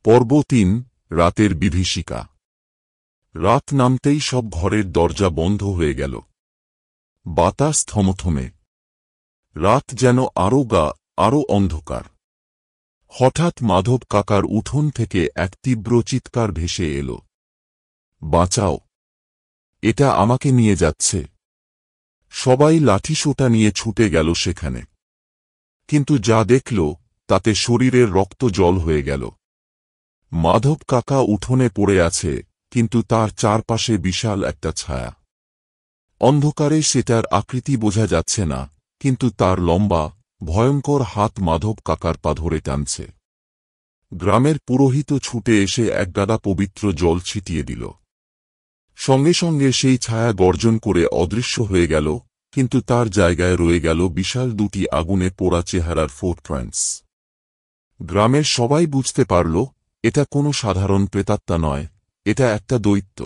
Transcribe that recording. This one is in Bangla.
পর্ব ৩ রাতের বিভীষিকা। রাত নামতেই সব ঘরের দরজা বন্ধ হয়ে গেল। বাতাস থমথমে। রাত যেন আরো অন্ধকার। হঠাৎ মাধব কাকার উঠোন থেকে এক তীব্র চিৎকার ভেসে এল। বাঁচাও, এটা আমাকে নিয়ে যাচ্ছে। সবাই লাঠিসোঁটা নিয়ে ছুটে গেল সেখানে। কিন্তু যা দেখল তাতে শরীরের রক্ত জল হয়ে গেল। মাধব কাকা উঠোনে পড়ে আছে, কিন্তু তার চারপাশে বিশাল একটা ছায়া। অন্ধকারে সেটার আকৃতি বোঝা যাচ্ছে না, কিন্তু তার লম্বা ভয়ঙ্কর হাত মাধব কাকার পা ধরে টানছে। গ্রামের পুরোহিত ছুটে এসে একগাদা পবিত্র জল ছিটিয়ে দিল। সঙ্গে সঙ্গে সেই ছায়া গর্জন করে অদৃশ্য হয়ে গেল, কিন্তু তার জায়গায় রয়ে গেল বিশাল দুটি আগুনে পোড়া চেহারার ফোটপ্রিন্টস। গ্রামের সবাই বুঝতে পারল এটা কোনো সাধারণ প্রেতাত্মা নয়, এটা একটা দৈত্য।